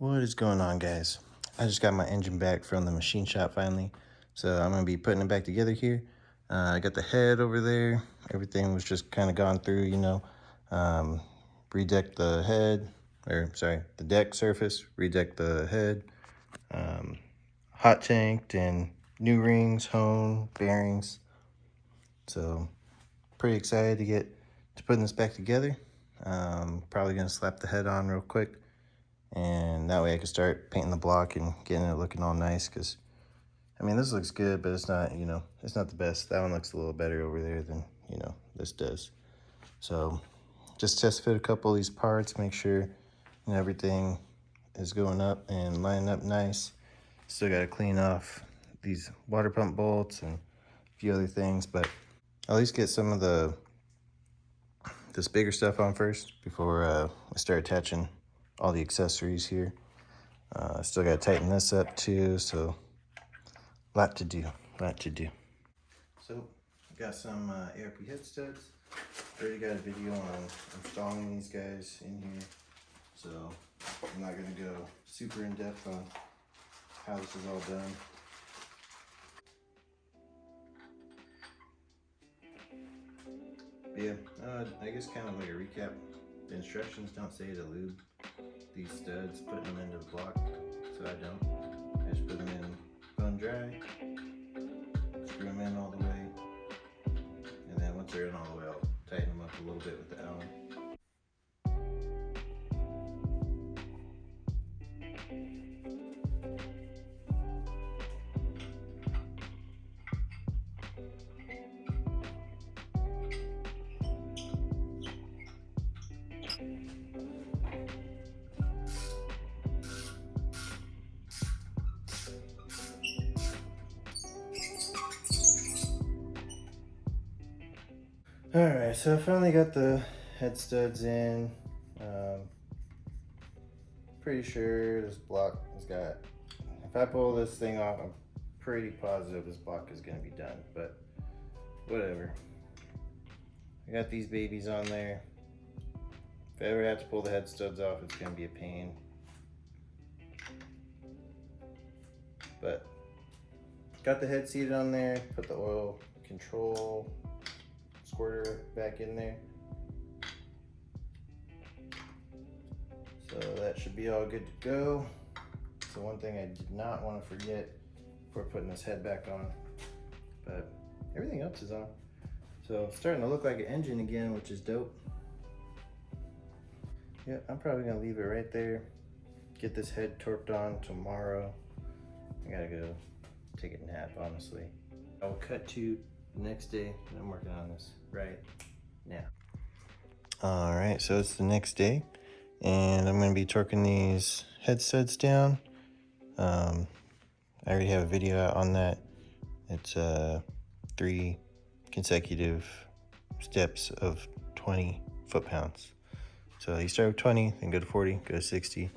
What is going on, guys? I just got my engine back from the machine shop finally, so I'm gonna be putting it back together here. I got the head over there. Everything was just kind of gone through, redecked the head, or sorry, the deck surface, redecked the head, hot tanked and new rings, hone, bearings. So pretty excited to get to putting this back together. Probably gonna slap the head on real quick, and that way I can start painting the block and getting it looking all nice. Because I mean, this looks good, but it's not, it's not the best. That one looks a little better over there than this does. So just test fit a couple of these parts, make sure everything is going up and lining up nice. Still got to clean off these water pump bolts and a few other things, but at least get some of this bigger stuff on first before I start attaching all the accessories here. Still got to tighten this up too, so lot to do. So got some ARP head studs. Already got a video on installing these guys in here, so I'm not going to go super in depth on how this is all done. But yeah, I guess kind of like a recap. The instructions don't say to lube these studs, putting them into the block, so I don't. I just put them in bone dry, screw them in all the way, and then once they're in all the way, I'll tighten them up a little bit with the Allen. Alright, so I finally got the head studs in. Pretty sure this block has got, if I pull this thing off, I'm pretty positive this block is going to be done, but whatever. I got these babies on there. If I ever have to pull the head studs off, it's going to be a pain. But got the head seated on there, put the oil control squirter back in there. So that should be all good to go. So one thing I did not want to forget before putting this head back on, but everything else is on. So it's starting to look like an engine again, which is dope. Yeah, I'm probably gonna leave it right there. Get this head torqued on tomorrow. I gotta go take a nap, honestly. I'll cut to the next day, and I'm working on this right now. All right, so it's the next day, and I'm gonna be torquing these head studs down. I already have a video out on that. It's 3 consecutive steps of 20 foot-pounds. So you start with 20, then go to 40, go to 60,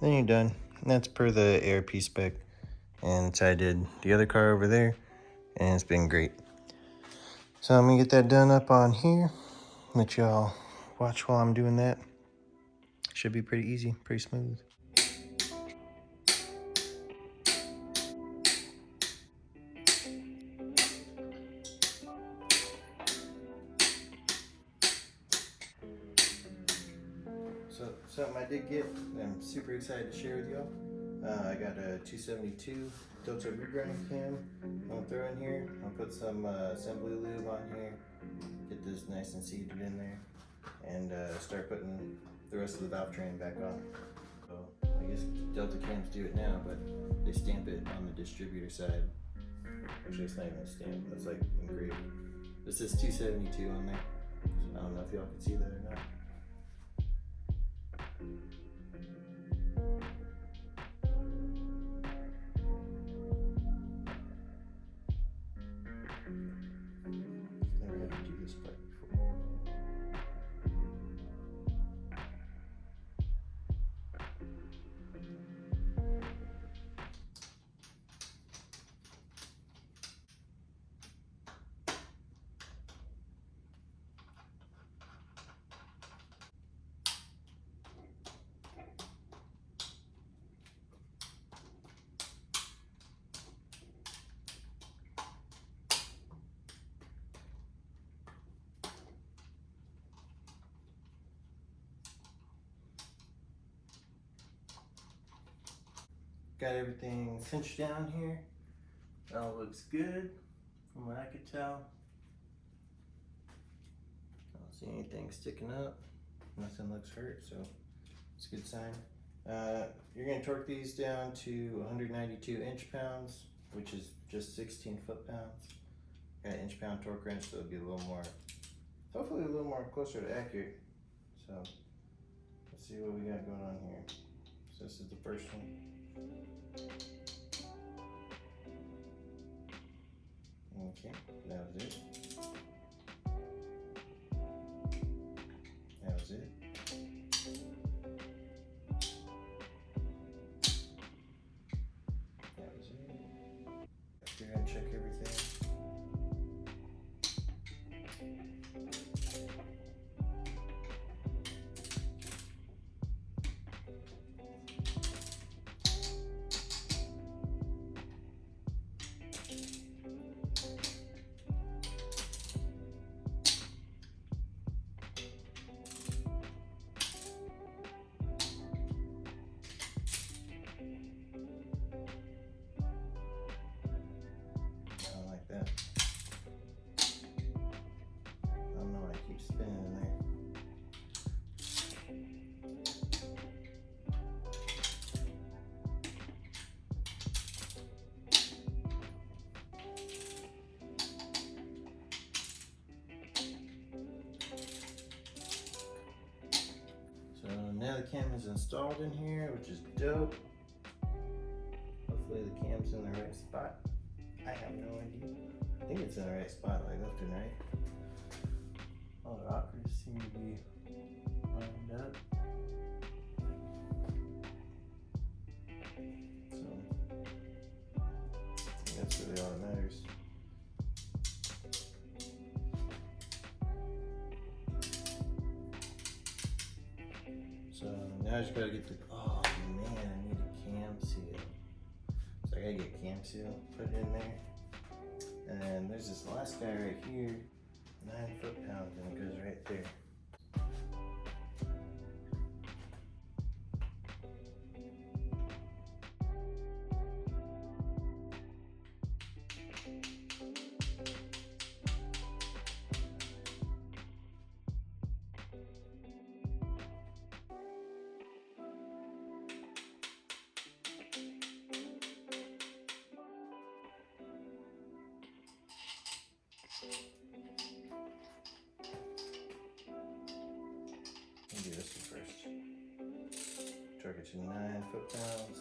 then you're done. And that's per the ARP spec. And so I did the other car over there, and it's been great. So I'm gonna get that done up on here. Let y'all watch while I'm doing that. Should be pretty easy, pretty smooth. So something I did get, and I'm super excited to share with y'all. I got a 272 Delta regrind cam. I'm gonna throw in here. I'll put some assembly lube on here. Get this nice and seated in there, and start putting the rest of the valve train back on. So I guess Delta cams do it now, but they stamp it on the distributor side. Actually, it's not even a stamp. That's like engraved. This is 272 on there. So I don't know if y'all can see that or not. Never had to do this part before. got everything cinched down here. It all looks good from what I could tell. I don't see anything sticking up. Nothing looks hurt, so it's a good sign. You're going to torque these down to 192 inch-pounds, which is just 16 foot-pounds. Got an inch-pound torque wrench, so it'll be a little more, hopefully a little more closer to accurate. So let's see what we got going on here. So this is the first one. Okay, that was it. That was it. That was it. Here and check everything. That. I don't know why I keep spinning in there. So now the cam is installed in here, which is dope. Hopefully the cam's in the right spot. I have no idea. I think it's in the right spot, like left and right. All the rockers seem to be lined up. So that's really all that matters. So now I just gotta get the, oh man, I need a cam seal. So I gotta get cam seal, put it in there. And then there's this last guy right here, 9 foot-pounds, and it goes right there. I'll do this one first. Torque it to 9 foot-pounds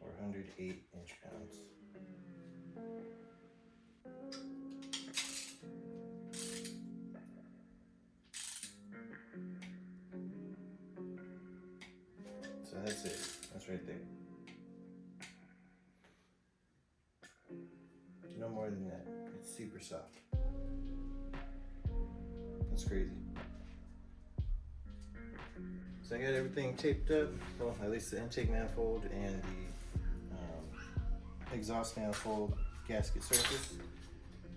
or 108 inch-pounds. So that's it. That's right there. No more than that. It's super soft. That's crazy. So I got everything taped up, well, at least the intake manifold and the exhaust manifold gasket surface.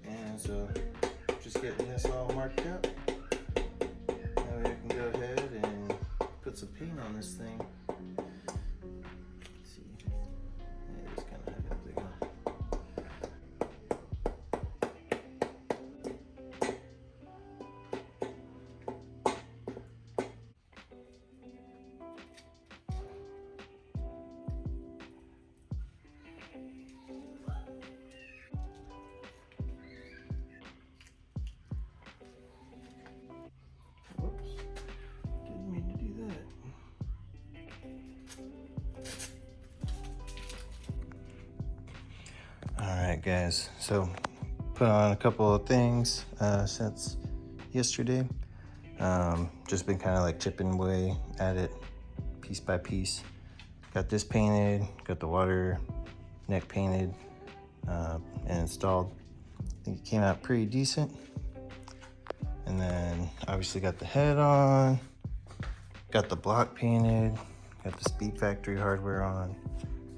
And so just getting this all marked up. Now we can go ahead and put some paint on this thing. Let's see. Yeah, it's kind of high up there. Alright guys, so put on a couple of things since yesterday. Just been kind of like chipping away at it piece by piece. Got this painted, got the water neck painted and installed. I think it came out pretty decent. And then obviously got the head on, got the block painted, got the Speed Factory hardware on.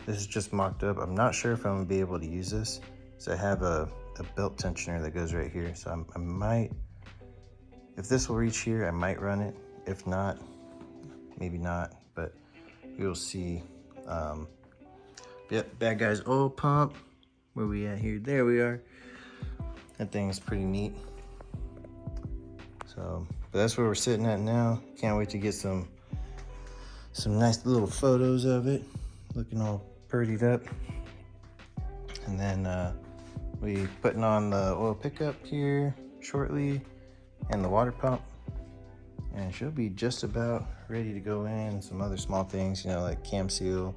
This is just mocked up. I'm not sure if I'm gonna be able to use this. So I have a belt tensioner that goes right here. So I might, if this will reach here, I might run it. If not, maybe not, but we will see. Yep, bad guy's oil pump. Where we at here? There we are. That thing's pretty neat. So, but that's where we're sitting at now. Can't wait to get some nice little photos of it, looking all purdied up. And then we putting on the oil pickup here shortly, and the water pump, and she'll be just about ready to go in. Some other small things, you know, like cam seal,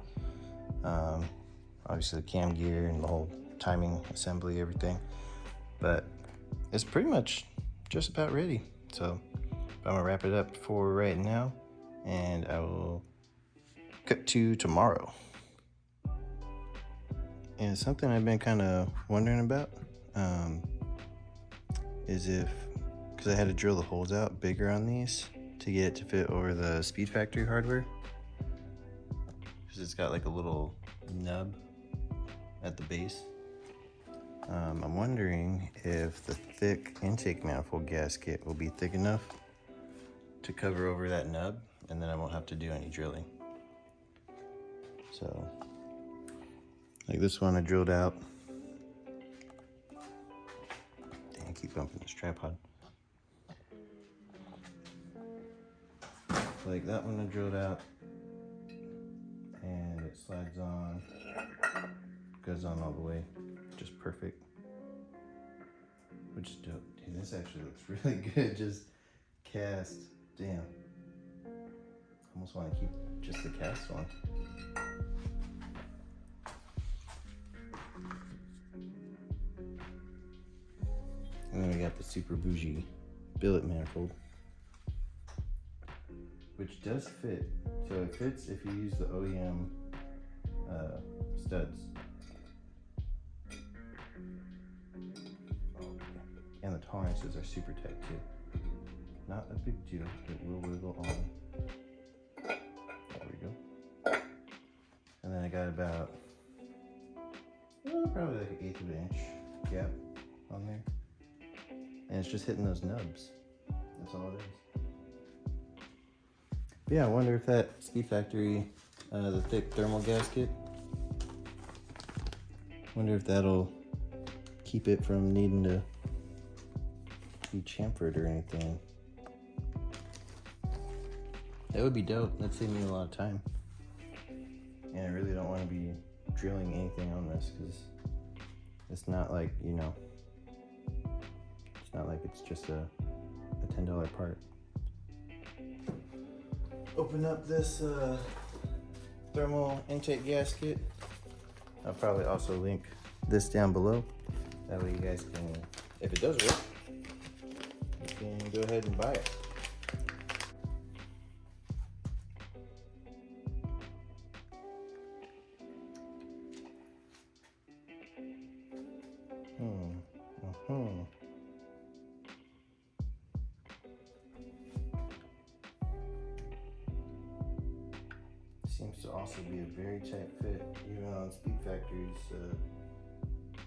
obviously the cam gear and the whole timing assembly, everything. But it's pretty much just about ready. So I'm gonna wrap it up for right now, and I will cut to tomorrow. And something I've been kind of wondering about is because I had to drill the holes out bigger on these to get it to fit over the Speed Factory hardware, because it's got like a little nub at the base. I'm wondering if the thick intake manifold gasket will be thick enough to cover over that nub, and then I won't have to do any drilling. So, like this one I drilled out. Dang, I keep bumping this tripod. Like that one I drilled out, and it slides on, goes on all the way, just perfect. Which is dope. Dude, this actually looks really good, just cast. Damn. Almost want to keep just the cast one. And then we got the super bougie billet manifold, which does fit. So it fits if you use the OEM studs. And the tolerances are super tight too. Not a big deal, it will wiggle on. There we go. And then I got about, probably like an 1/8 of an inch gap on there. And it's just hitting those nubs. That's all it is. But yeah, I wonder if that Speed Factory, the thick thermal gasket, wonder if that'll keep it from needing to be chamfered or anything. That would be dope. That'd save me a lot of time. And I really don't want to be drilling anything on this, because it's not like, you know, it's not like it's just a $10 part. Open up this thermal intake gasket. I'll probably also link this down below. That way you guys can, if it does work, you can go ahead and buy it. Seems to also be a very tight fit, even on Speed Factory's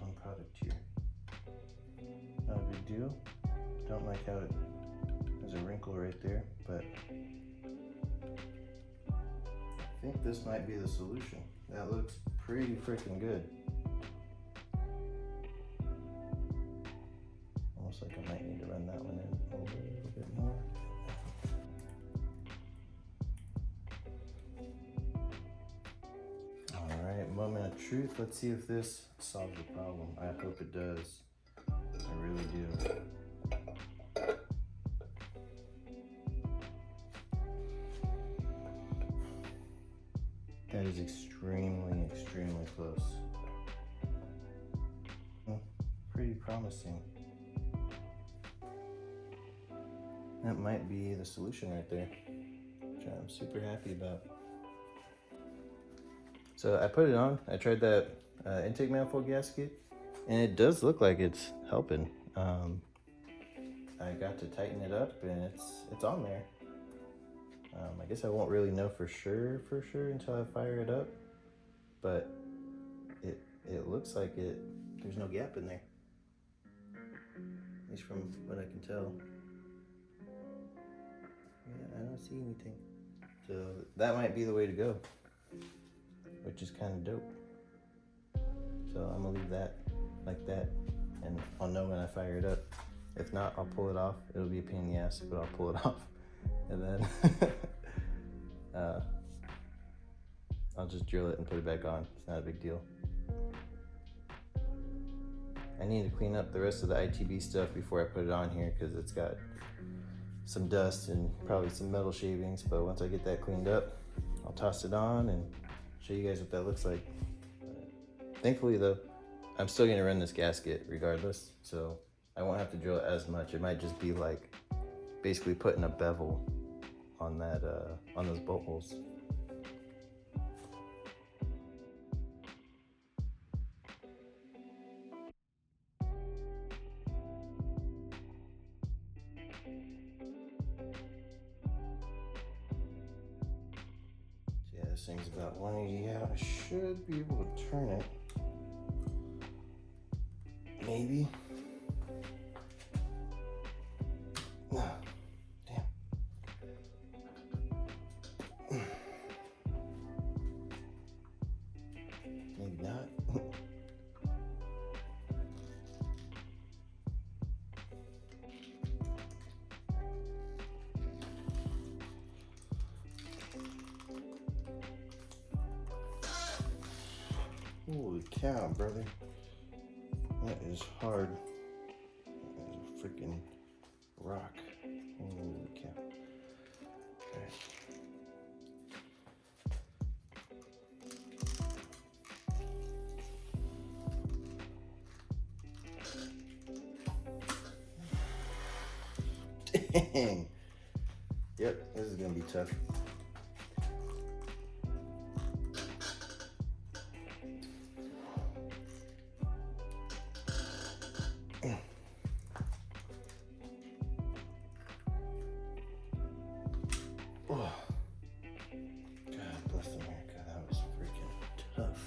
on product here. Not a big deal. Don't like how it has a wrinkle right there, but I think this might be the solution. That looks pretty freaking good. Almost like I might need to run that one in a little bit more. Alright, moment of truth. Let's see if this solves the problem. I hope it does. I really do. That is extremely, extremely close. Pretty promising. That might be the solution right there, which I'm super happy about. So I put it on, I tried that intake manifold gasket, and it does look like it's helping. I got to tighten it up, and it's on there. I guess I won't really know for sure until I fire it up, but it looks like there's no gap in there, at least from what I can tell. Yeah, I don't see anything. So that might be the way to go, which is kind of dope. So I'm gonna leave that like that, and I'll know when I fire it up. If not, I'll pull it off. It'll be a pain in the ass, but I'll pull it off. And then I'll just drill it and put it back on. It's not a big deal. I need to clean up the rest of the ITB stuff before I put it on here, because it's got some dust and probably some metal shavings. But once I get that cleaned up, I'll toss it on and show you guys what that looks like. Thankfully though, I'm still gonna run this gasket regardless, so I won't have to drill it as much. It might just be like basically putting a bevel on that on those bolt holes. Yeah, this thing's about 180 out. I should be able to turn it. Maybe. No. Damn. Maybe not. Holy cow, brother. That is hard. That is a freaking rock. Holy cow. Alright. Dang. Yep, this is gonna be tough. Oh. God bless America, that was freaking tough.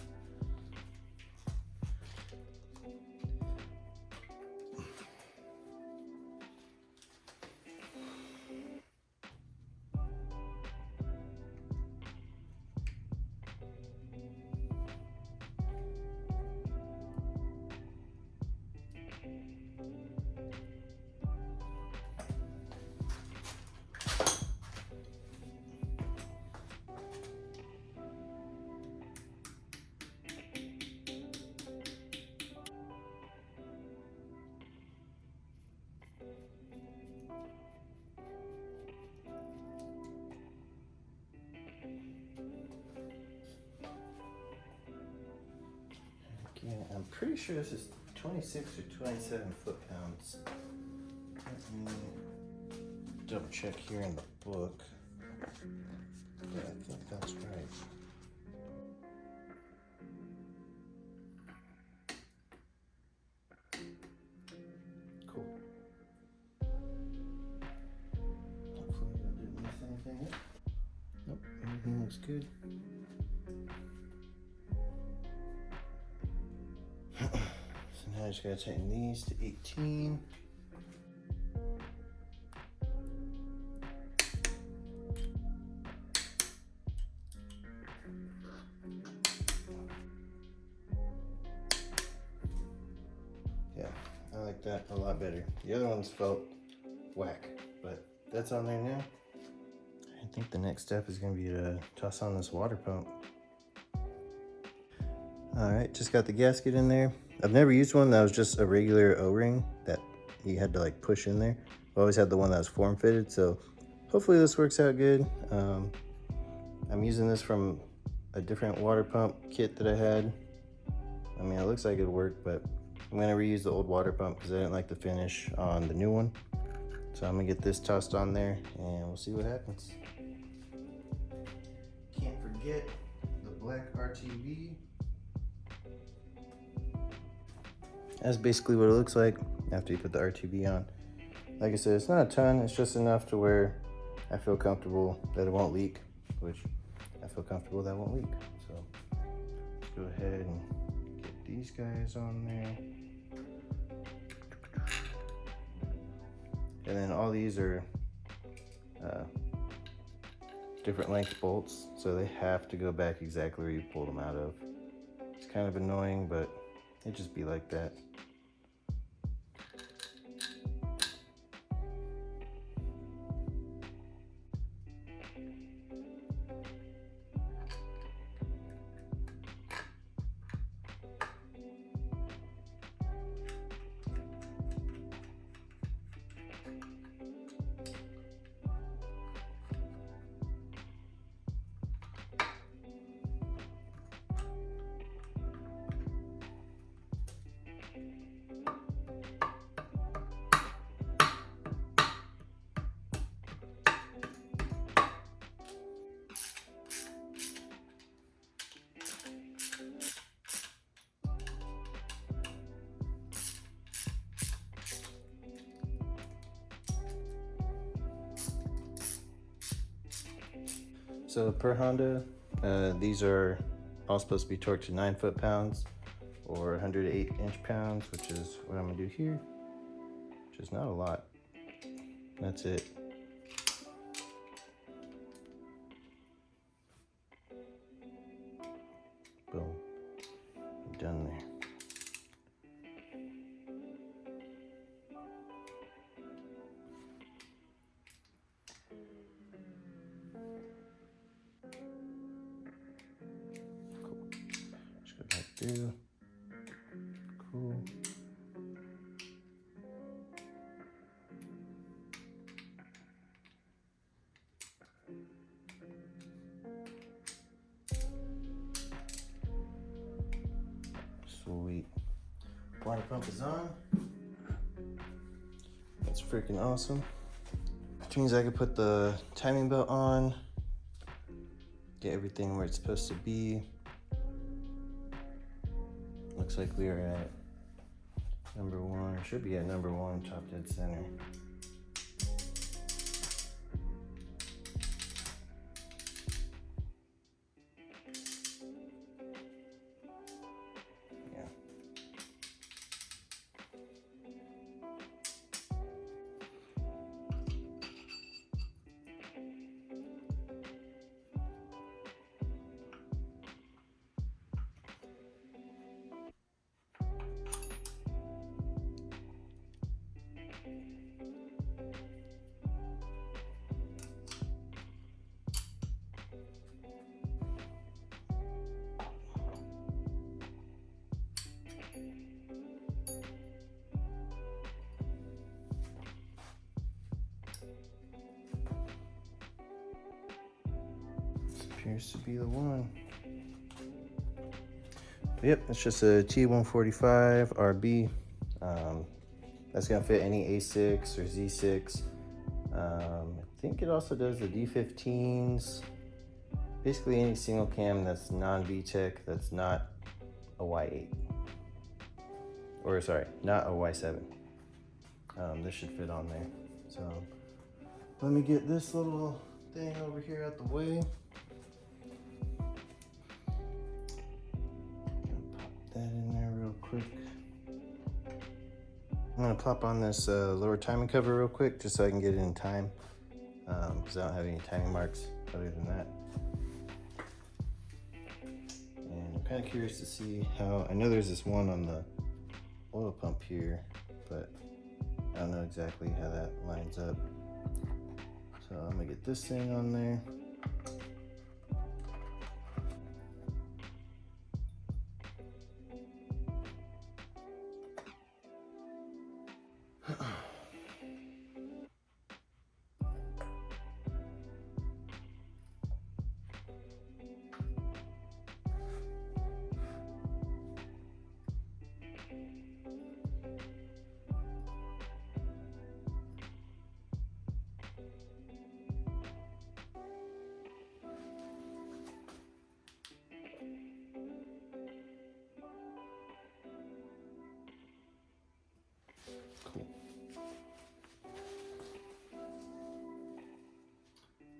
Again, I'm pretty sure this is 26 or 27 foot-pounds. Let me double check here in the book. Yeah, I think that's right. Cool. Hopefully I didn't miss anything yet. Nope, everything looks good. So now I just gotta tighten these to 18. Yeah, I like that a lot better. The other ones felt whack, but that's on there now. I think the next step is gonna be to toss on this water pump. All right, just got the gasket in there. I've never used one that was just a regular O-ring that you had to like push in there. I've always had the one that was form fitted, so hopefully this works out good. I'm using this from a different water pump kit that I had. I mean, it looks like it'll work, but I'm gonna reuse the old water pump because I didn't like the finish on the new one. So I'm gonna get this tossed on there and we'll see what happens. Can't forget the black RTV. That's basically what it looks like after you put the RTV on. Like I said, it's not a ton, it's just enough to where I feel comfortable that it won't leak, which I feel comfortable that it won't leak. So let's go ahead and get these guys on there. And then all these are different length bolts, so they have to go back exactly where you pulled them out of. It's kind of annoying, but It just be like that. So per Honda, these are all supposed to be torqued to 9 foot-pounds or 108 inch-pounds, which is what I'm gonna do here, which is not a lot. That's it. Boom, done there. Do. Cool. Sweet. Water pump is on. That's freaking awesome. Which means I can put the timing belt on, get everything where it's supposed to be. Looks like we are at number 1, or should be at number 1, top dead center. Yeah. Appears to be the one. Yep, it's just a T145 RB. That's gonna fit any A6 or Z6. I think it also does the D15s. Basically any single cam that's non-VTEC, that's not a Y8. Or sorry, not a Y7. This should fit on there. So let me get this little thing over here out the way. That in there real quick. I'm gonna pop on this lower timing cover real quick just so I can get it in time, because I don't have any timing marks other than that. And I'm kind of curious to see how, I know there's this one on the oil pump here, but I don't know exactly how that lines up. So I'm gonna get this thing on there.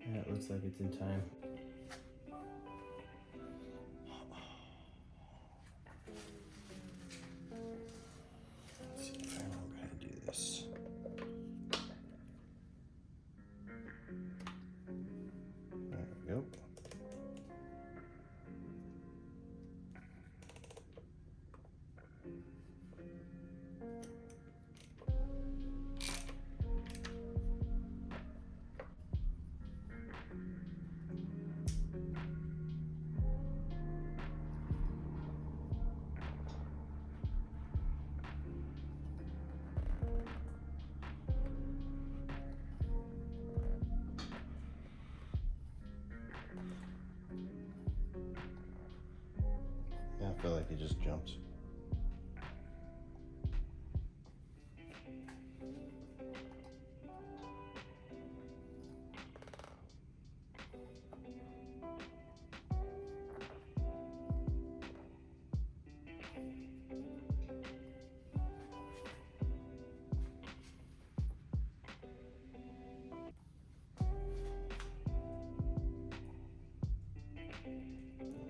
Yeah, it looks like it's in time. Let's see if I remember how to do this. There we go. feel like it just jumps.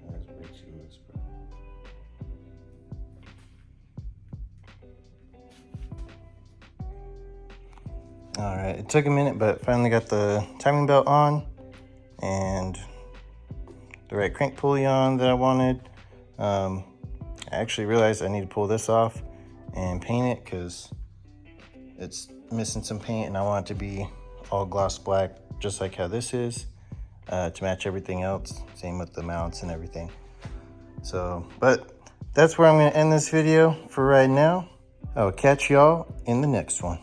That's way too loose, bro. All right, it took a minute, but finally got the timing belt on and the right crank pulley on that I wanted. I actually realized I need to pull this off and paint it because it's missing some paint, and I want it to be all gloss black, just like how this is, to match everything else. Same with the mounts and everything. So, but that's where I'm going to end this video for right now. I'll catch y'all in the next one.